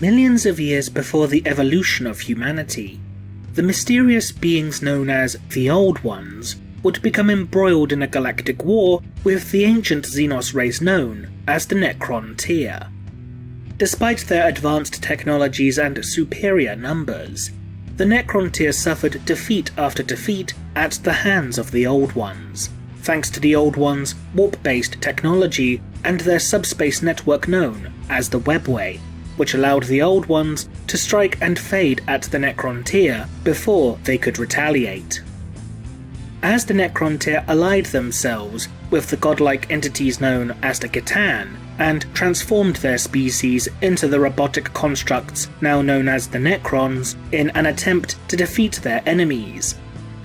Millions of years before the evolution of humanity, the mysterious beings known as the Old Ones would become embroiled in a galactic war with the ancient Xenos race known as the Necron-Tyr. Despite their advanced technologies and superior numbers, the Necron-Tyr suffered defeat after defeat at the hands of the Old Ones, thanks to the Old Ones' warp-based technology and their subspace network known as the Webway, which allowed the Old Ones to strike and fade at the Necron-Tyr before they could retaliate. As the Necron-Tyr allied themselves with the godlike entities known as the Gatan, and transformed their species into the robotic constructs now known as the Necrons in an attempt to defeat their enemies,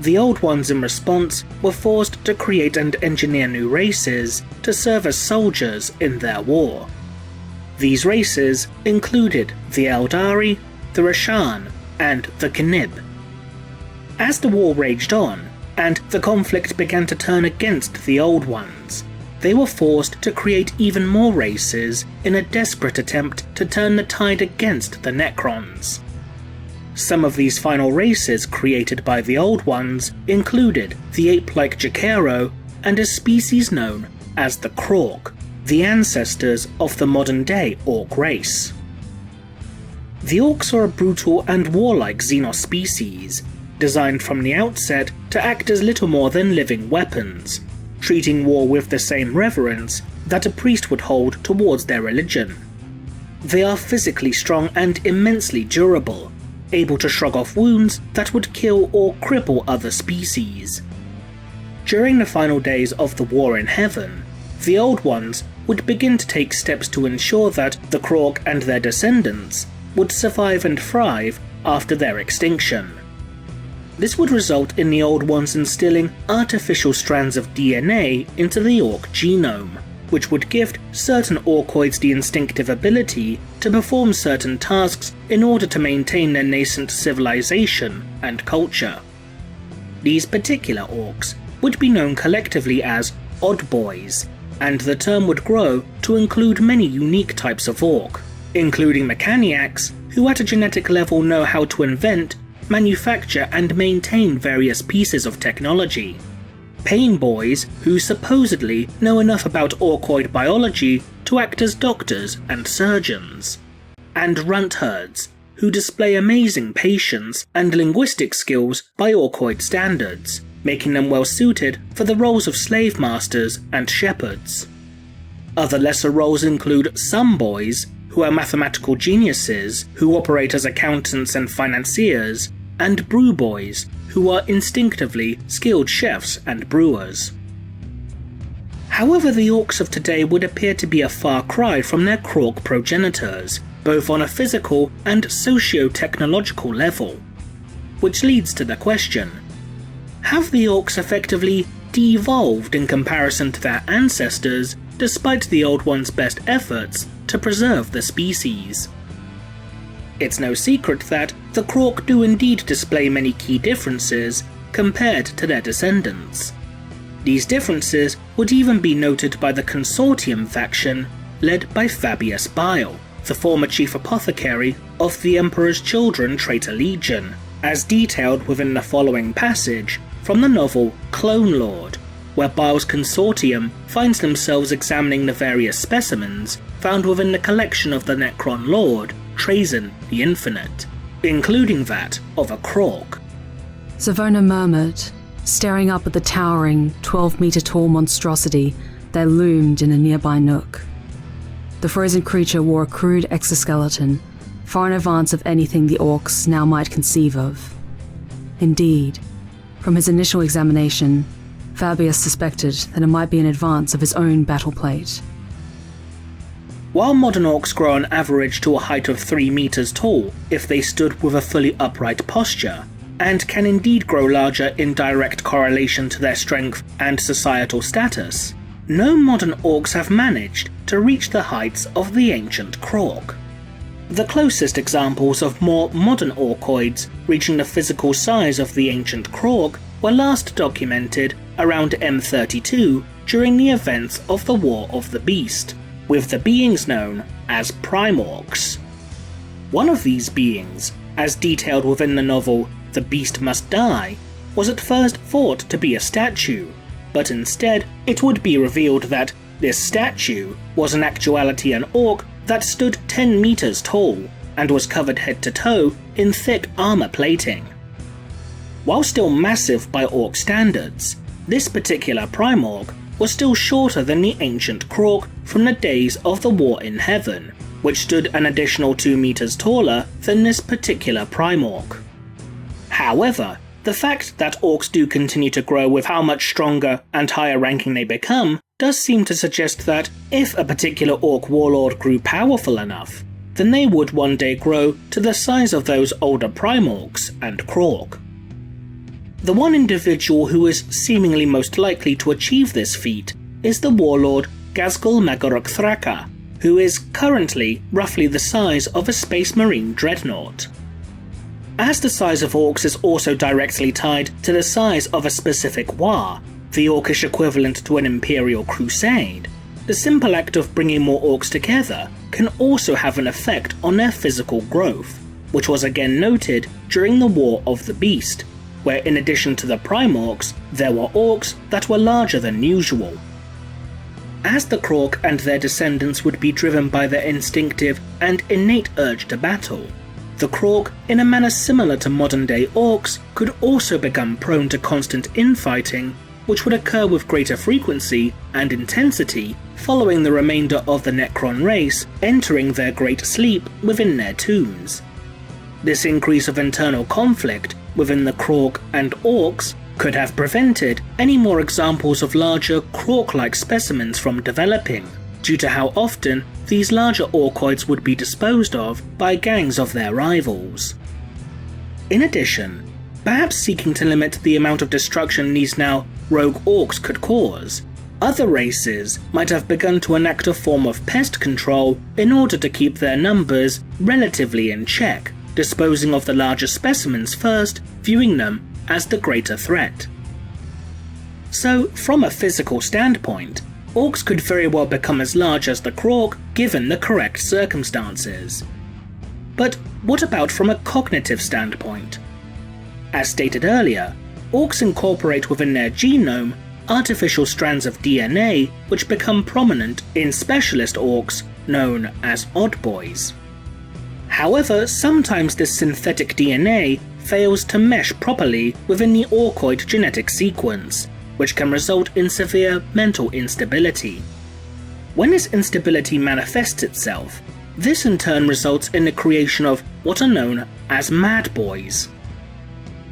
the Old Ones in response were forced to create and engineer new races to serve as soldiers in their war. These races included the Eldari, the Rashan, and the Knib. As the war raged on, and the conflict began to turn against the Old Ones, they were forced to create even more races in a desperate attempt to turn the tide against the Necrons. Some of these final races created by the Old Ones included the ape-like Jakero and a species known as the Krork, the ancestors of the modern-day Orc race. The Orcs are a brutal and warlike Xenos species, designed from the outset to act as little more than living weapons, treating war with the same reverence that a priest would hold towards their religion. They are physically strong and immensely durable, able to shrug off wounds that would kill or cripple other species. During the final days of the War in Heaven, the Old Ones would begin to take steps to ensure that the Krork and their descendants would survive and thrive after their extinction. This would result in the Old Ones instilling artificial strands of DNA into the Orc genome, which would give certain Orkoids the instinctive ability to perform certain tasks in order to maintain their nascent civilization and culture. These particular Orcs would be known collectively as Odd Boys, and the term would grow to include many unique types of Orc, including Mechaniacs, who at a genetic level know how to invent, manufacture and maintain various pieces of technology, Pain Boys, who supposedly know enough about Orkoid biology to act as doctors and surgeons, and Runt Herds, who display amazing patience and linguistic skills by Orkoid standards, making them well suited for the roles of slave masters and shepherds. Other lesser roles include Some Boys, who are mathematical geniuses who operate as accountants and financiers, and Brew Boys, who are instinctively skilled chefs and brewers. However, the Orcs of today would appear to be a far cry from their Krork progenitors, both on a physical and socio-technological level. Which leads to the question, have the Orcs effectively devolved in comparison to their ancestors despite the Old Ones' best efforts to preserve the species? It's no secret that the Krork do indeed display many key differences compared to their descendants. These differences would even be noted by the Consortium faction led by Fabius Bile, the former chief apothecary of the Emperor's Children Traitor Legion, as detailed within the following passage from the novel Clone Lord, where Bile's Consortium finds themselves examining the various specimens found within the collection of the Necron Lord, Trazyn the Infinite, including that of a Krork. Savona murmured, staring up at the towering, 12-meter-tall monstrosity that loomed in a nearby nook. The frozen creature wore a crude exoskeleton, far in advance of anything the Orcs now might conceive of. Indeed, from his initial examination, Fabius suspected that it might be in advance of his own battle plate. While modern Orcs grow on average to a height of 3 meters tall if they stood with a fully upright posture, and can indeed grow larger in direct correlation to their strength and societal status, no modern Orcs have managed to reach the heights of the ancient Krork. The closest examples of more modern Orkoids reaching the physical size of the ancient Krork were last documented around M32 during the events of the War of the Beast, with the beings known as Primorks. One of these beings, as detailed within the novel The Beast Must Die, was at first thought to be a statue, but instead it would be revealed that this statue was in actuality an orc that stood 10 meters tall and was covered head to toe in thick armor plating. While still massive by orc standards, this particular Primorc was still shorter than the ancient Krork from the days of the War in Heaven, which stood an additional 2 meters taller than this particular Primorc. However, the fact that orcs do continue to grow with how much stronger and higher ranking they become does seem to suggest that if a particular orc warlord grew powerful enough, then they would one day grow to the size of those older Primorcs and Krork. The one individual who is seemingly most likely to achieve this feat is the warlord Gazgul Magorok Thraka, who is currently roughly the size of a Space Marine dreadnought. As the size of orcs is also directly tied to the size of a specific war, the orcish equivalent to an Imperial Crusade, the simple act of bringing more orcs together can also have an effect on their physical growth, which was again noted during the War of the Beast, where in addition to the Primorcs, there were orcs that were larger than usual. As the Krork and their descendants would be driven by their instinctive and innate urge to battle, the Krork, in a manner similar to modern-day orcs, could also become prone to constant infighting, which would occur with greater frequency and intensity following the remainder of the Necron race entering their great sleep within their tombs. This increase of internal conflict within the Krork and Orcs could have prevented any more examples of larger Krork-like specimens from developing, due to how often these larger Orkoids would be disposed of by gangs of their rivals. In addition, perhaps seeking to limit the amount of destruction these now rogue Orcs could cause, other races might have begun to enact a form of pest control in order to keep their numbers relatively in check, disposing of the larger specimens first, viewing them as the greater threat. So, from a physical standpoint, orcs could very well become as large as the Krork given the correct circumstances. But what about from a cognitive standpoint? As stated earlier, orcs incorporate within their genome artificial strands of DNA which become prominent in specialist orcs known as odd boys. However, sometimes this synthetic DNA fails to mesh properly within the Orkoid genetic sequence, which can result in severe mental instability. When this instability manifests itself, this in turn results in the creation of what are known as Mad Boys.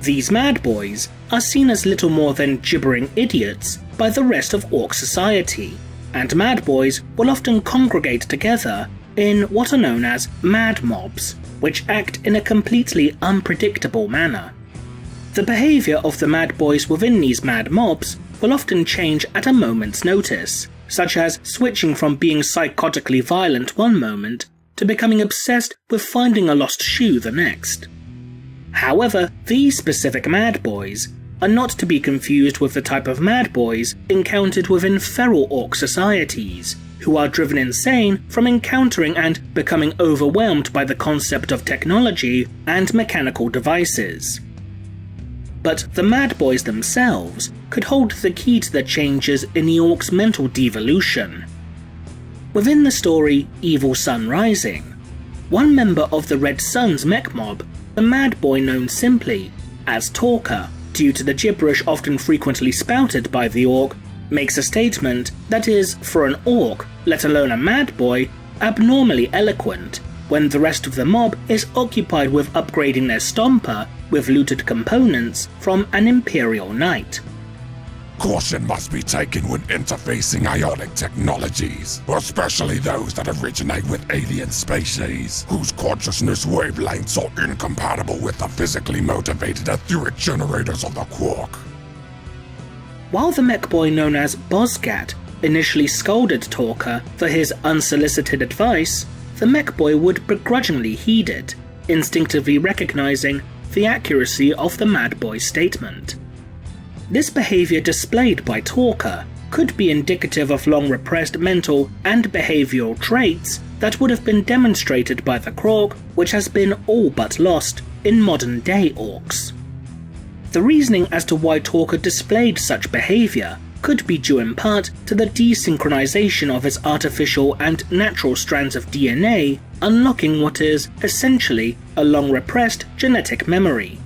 These Mad Boys are seen as little more than gibbering idiots by the rest of Orc society, and Mad Boys will often congregate together in what are known as Mad Mobs, which act in a completely unpredictable manner. The behaviour of the Mad Boys within these Mad Mobs will often change at a moment's notice, such as switching from being psychotically violent one moment to becoming obsessed with finding a lost shoe the next. However, these specific Mad Boys are not to be confused with the type of Mad Boys encountered within feral Orc societies, who are driven insane from encountering and becoming overwhelmed by the concept of technology and mechanical devices. But the Mad Boys themselves could hold the key to the changes in the Orcs' mental devolution. Within the story Evil Sun Rising, one member of the Red Sun's mech mob, the Mad Boy known simply as Talker, due to the gibberish often frequently spouted by the Orc, makes a statement that is, for an Orc, let alone a Mad Boy, abnormally eloquent, when the rest of the mob is occupied with upgrading their Stomper with looted components from an Imperial Knight. Caution must be taken when interfacing ionic technologies, especially those that originate with alien species, whose consciousness wavelengths are incompatible with the physically motivated etheric generators of the Quark. While the mech boy known as Bozgat initially scolded Talker for his unsolicited advice, the mech boy would begrudgingly heed it, instinctively recognizing the accuracy of the Mad Boy's statement. This behavior displayed by Talker could be indicative of long repressed mental and behavioral traits that would have been demonstrated by the Krog, which has been all but lost in modern-day Orcs. The reasoning as to why Talker displayed such behaviour could be due in part to the desynchronization of its artificial and natural strands of DNA, unlocking what is, essentially, a long-repressed genetic memory.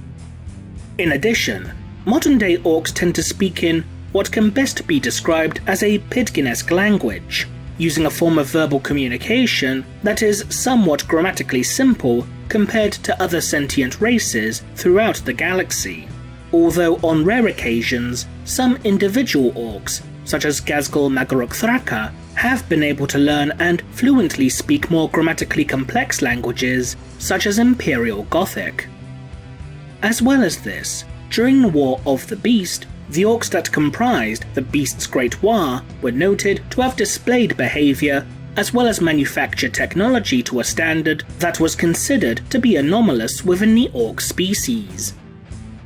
In addition, modern-day Orcs tend to speak in what can best be described as a Pidgin-esque language, using a form of verbal communication that is somewhat grammatically simple compared to other sentient races throughout the galaxy. Although on rare occasions, some individual Orcs, such as Gazgul Magorok Thraka, have been able to learn and fluently speak more grammatically complex languages, such as Imperial Gothic. As well as this, during the War of the Beast, the Orcs that comprised the Beast's Great War were noted to have displayed behaviour as well as manufactured technology to a standard that was considered to be anomalous within the Orc species.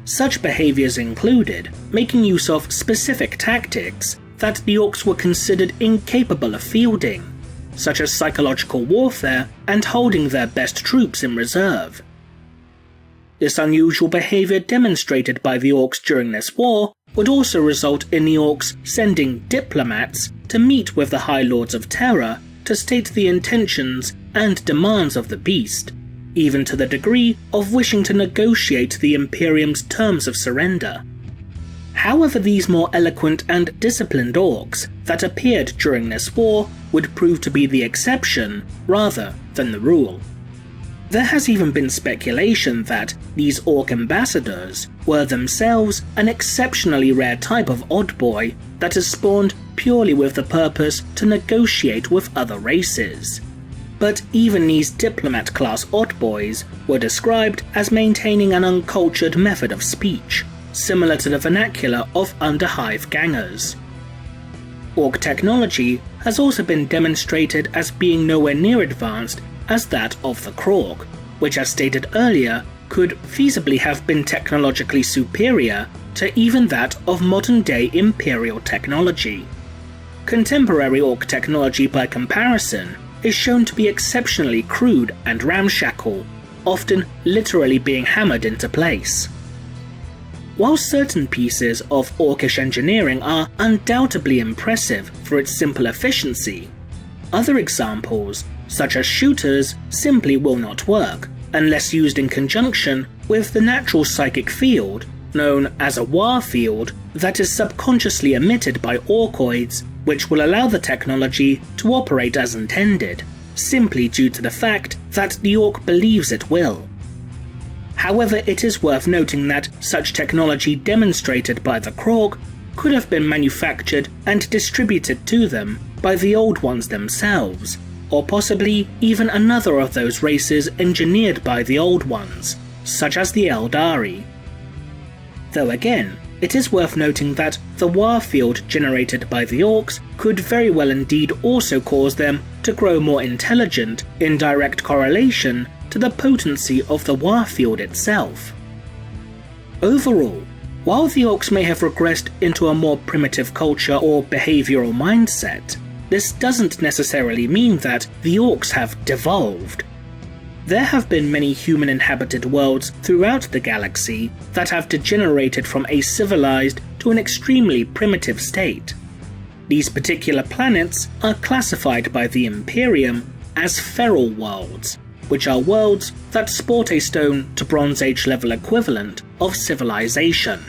Such behaviours included making use of specific tactics that the Orcs were considered incapable of fielding, such as psychological warfare and holding their best troops in reserve. This unusual behaviour demonstrated by the Orcs during this war would also result in the Orcs sending diplomats to meet with the High Lords of Terror to state the intentions and demands of the Beast, even to the degree of wishing to negotiate the Imperium's terms of surrender. However, these more eloquent and disciplined Orcs that appeared during this war would prove to be the exception rather than the rule. There has even been speculation that these Orc ambassadors were themselves an exceptionally rare type of odd boy that has spawned purely with the purpose to negotiate with other races. But even these diplomat-class odd boys were described as maintaining an uncultured method of speech, similar to the vernacular of underhive gangers. Orc technology has also been demonstrated as being nowhere near advanced as that of the Krog, which, as stated earlier, could feasibly have been technologically superior to even that of modern-day Imperial technology. Contemporary Orc technology, by comparison, is shown to be exceptionally crude and ramshackle, often literally being hammered into place. While certain pieces of Orcish engineering are undoubtedly impressive for its simple efficiency, other examples, such as shooters, simply will not work unless used in conjunction with the natural psychic field, known as a war field, that is subconsciously emitted by Orcoids, which will allow the technology to operate as intended, simply due to the fact that the Orc believes it will. However, it is worth noting that such technology demonstrated by the Krog could have been manufactured and distributed to them by the Old Ones themselves, or possibly even another of those races engineered by the Old Ones, such as the Eldari. Though again, it is worth noting that the war field generated by the Orcs could very well indeed also cause them to grow more intelligent in direct correlation to the potency of the war field itself. Overall, while the Orcs may have regressed into a more primitive culture or behavioural mindset, this doesn't necessarily mean that the Orcs have devolved. There have been many human-inhabited worlds throughout the galaxy that have degenerated from a civilized to an extremely primitive state. These particular planets are classified by the Imperium as feral worlds, which are worlds that sport a Stone to Bronze Age level equivalent of civilization.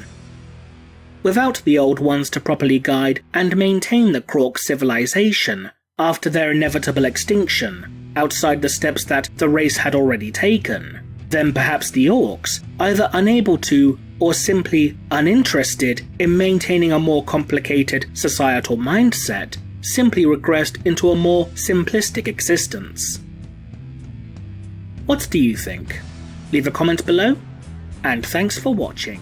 Without the Old Ones to properly guide and maintain the Krog civilization after their inevitable extinction, outside the steps that the race had already taken, then perhaps the Orcs, either unable to or simply uninterested in maintaining a more complicated societal mindset, simply regressed into a more simplistic existence. What do you think? Leave a comment below, and thanks for watching.